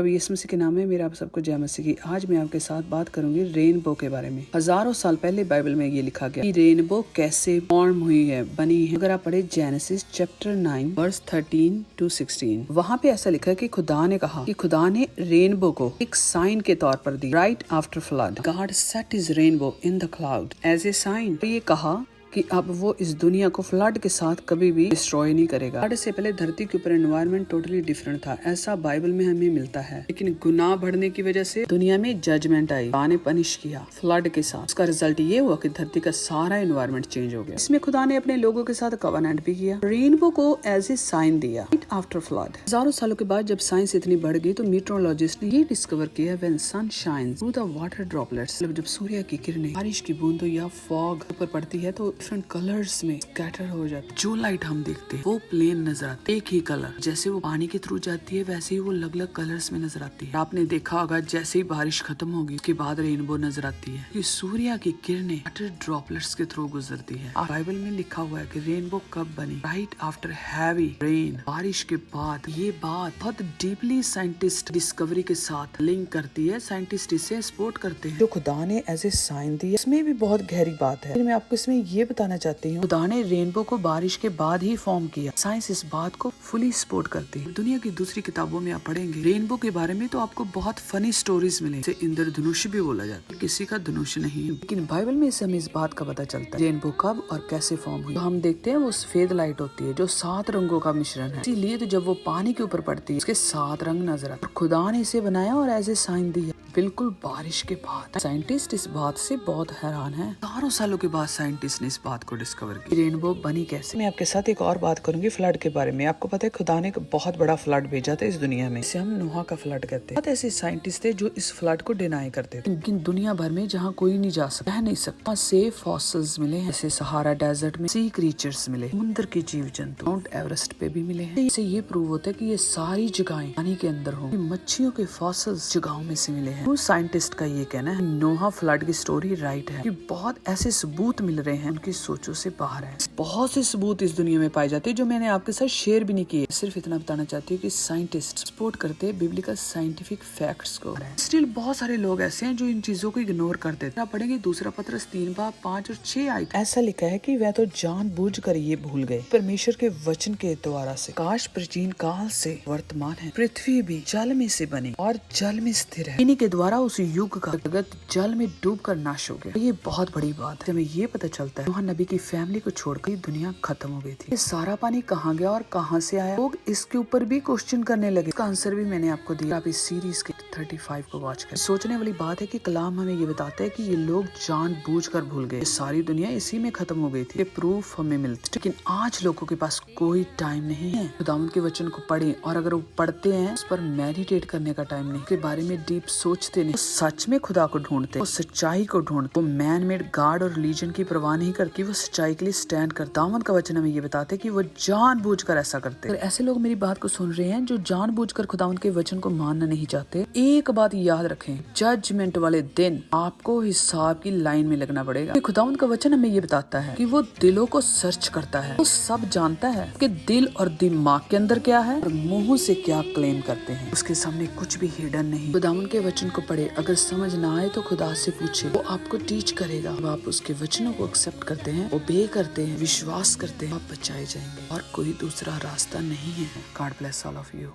अभी यीशु मसीह के नाम में मेरा आप सबको जय मसीह की। आज मैं आपके साथ बात करूंगी रेनबो के बारे में। हजारों साल पहले बाइबल में ये लिखा गया कि रेनबो कैसे फॉर्म हुई है, बनी है। अगर आप पढ़े जेनेसिस चैप्टर 9 वर्स 13 to 16, वहाँ पे ऐसा लिखा है कि खुदा ने कहा कि खुदा ने रेनबो को एक साइन के तौर पर दी। Right after flood God set his rainbow in the cloud as a sign. तो ये कहा कि अब वो इस दुनिया को फ्लड के साथ कभी भी डिस्ट्रॉय नहीं करेगा। फ्लड से पहले धरती के ऊपर एनवायरनमेंट टोटली डिफरेंट था, ऐसा बाइबल में हमें मिलता है। लेकिन गुनाह बढ़ने की वजह से दुनिया में जजमेंट आई, खुदा ने पनिश किया फ्लड के साथ। उसका रिजल्ट ये हुआ कि धरती का सारा एनवायरनमेंट चेंज हो गया। इसमें खुदा ने अपने लोगों के साथ कवनेंट भी किया, रेनबो को एज ए साइन दिया। आफ्टर फ्लड हजारों सालों के बाद जब साइंस इतनी बढ़ गई तो मीटरोलॉजिस्ट ने ये डिस्कवर किया when sun shines through the water droplets, जब सूर्य की किरणें बारिश की बूंदों या फॉग ऊपर पड़ती है तो डिफरेंट कलर्स में स्कैटर हो जाती। जो लाइट हम देखते हैं वो प्लेन नजर आती है, एक ही कलर। जैसे वो पानी के थ्रू जाती है वैसे ही वो अलग अलग कलर्स में नजर आती है। आपने देखा होगा जैसे ही बारिश खत्म होगी उसके बाद रेनबो नजर आती है। ये सूर्य की किरणें वाटर ड्रॉपलेट्स के थ्रू गुजरती है। बाइबल में लिखा हुआ है कि रेनबो कब बनी, राइट आफ्टर हैवी रेन, बारिश के बाद। ये बात बहुत डीपली साइंटिस्ट डिस्कवरी के साथ लिंक करती है। साइंटिस्ट इसे सपोर्ट करते हैं। जो खुदा ने एज ए साइन दिया इसमें भी बहुत गहरी बात है। मैं आपको इसमें ये बताना चाहती हूँ, खुदा ने रेनबो को बारिश के बाद ही फॉर्म किया। साइंस इस बात को फुली सपोर्ट करती है। दुनिया की दूसरी किताबों में आप पढ़ेंगे रेनबो के बारे में तो आपको बहुत फनी स्टोरीज मिलेंगे। इंद्रधनुष भी बोला जाता है, किसी का धनुष नहीं, लेकिन बाइबल में से हमें इस बात का पता चलता है रेनबो कब और कैसे फॉर्म हुई। तो हम देखते हैं वो सफेद लाइट होती है जो 7 रंगों का मिश्रण है। इसीलिए तो जब वो पानी के ऊपर पड़ती है उसके 7 रंग नजर आते हैं। खुदा ने इसे बनाया और एज ए साइन दिया बिल्कुल बारिश के बाद। साइंटिस्ट इस बात से बहुत हैरान है। हजारों सालों के बाद साइंटिस्ट ने इस बात को डिस्कवर की रेनबो बनी कैसे। मैं आपके साथ एक और बात करूंगी फ्लड के बारे में। आपको पता है खुदा ने एक बहुत बड़ा फ्लड भेजा था इस दुनिया में, इसे हम नोहा का फ्लड कहते हैं। बहुत ऐसे साइंटिस्ट थे जो इस फ्लड को डिनाई करते थे। लेकिन दुनिया भर में जहाँ कोई नहीं जा सकता, रह नहीं सकता, से फॉसिल्स मिले हैं। जैसे सहारा डेजर्ट में सी क्रीचर्स मिले, समुद्र के जीव जंतु माउंट एवरेस्ट पे भी मिले हैं। इससे ये प्रूव होता है कि ये सारी जगहें पानी के अंदर होंगी। मच्छियों के फॉसिल्स जगहों में से मिले हैं। साइंटिस्ट का ये कहना है नोहा फ्लड की स्टोरी राइट है कि बहुत ऐसे सबूत मिल रहे हैं उनकी सोचों से बाहर है। बहुत से सबूत इस दुनिया में पाए जाते हैं जो मैंने आपके साथ शेयर भी नहीं किए। सिर्फ इतना बताना चाहती हूँ कि साइंटिस्ट सपोर्ट करते हैं बिब्लिकल साइंटिफिक फैक्ट्स को। स्टिल बहुत सारे लोग ऐसे हैं जो इन चीजों को इग्नोर करते हैं। आप पढ़ेंगे दूसरा पत्रस 3 बाब 5 और 6 आयत, ऐसा लिखा है कि वह तो जानबूझकर ये भूल गए परमेश्वर के वचन के द्वारा से काश प्राचीन काल से वर्तमान है, पृथ्वी भी जल में से बनी और जल में स्थिर है। इन्हीं के द्वारा उस युग का जगत जल में डूबकर नाश हो गया। ये बहुत बड़ी बात है। हमें ये पता चलता है नूह नबी की फैमिली को छोड़कर दुनिया खत्म हो गई थी। ये सारा पानी कहाँ गया और कहाँ से आया, लोग इसके ऊपर भी क्वेश्चन करने लगे। इसका आंसर भी मैंने आपको दिया। आप इस सीरीज के 35 को वॉच करें। सोचने वाली बात है कि कलाम हमें ये बताता है कि ये लोग जानबूझकर भूल गए। सारी दुनिया इसी में खत्म हो गई थी। ये प्रूफ हमें मिलता है। लेकिन आज लोगों के पास कोई टाइम नहीं है खुदावंद के वचन को पढ़ें, और अगर वो पढ़ते हैं उस पर मेडिटेट करने का टाइम नहीं, के बारे में डीप सोचते नहीं, सच में खुदा को ढूंढते, वो सच्चाई को ढूंढते, वो मैन मेड गॉड और रिलीजन की परवाह नहीं करती, वो सच्चाई के लिए स्टैंड करता। दाऊद का वचन हमें ये बताते कि वो जानबूझकर ऐसा करते। अगर ऐसे लोग मेरी बात को सुन रहे हैं जो जानबूझकर खुदावंद के वचन को मानना नहीं चाहते, एक बात याद रखें, जजमेंट वाले दिन आपको हिसाब की लाइन में लगना पड़ेगा। खुदावंद का वचन हमें ये बताता है कि वो दिलों को सर्च करता है, वो सब जानता है कि दिल और दिमाग के अंदर क्या है और मुंह से क्या क्लेम करते हैं। उसके सामने कुछ भी हिडन नहीं। खुदावंद के वचन को पढ़े, अगर समझ ना आए तो खुदा से पूछे, वो आपको टीच करेगा। अब आप उसके वचनों को एक्सेप्ट करते हैं, ओबे करते हैं, विश्वास करते हैं, आप बचाए जाएंगे और कोई दूसरा रास्ता नहीं है। God bless all of you.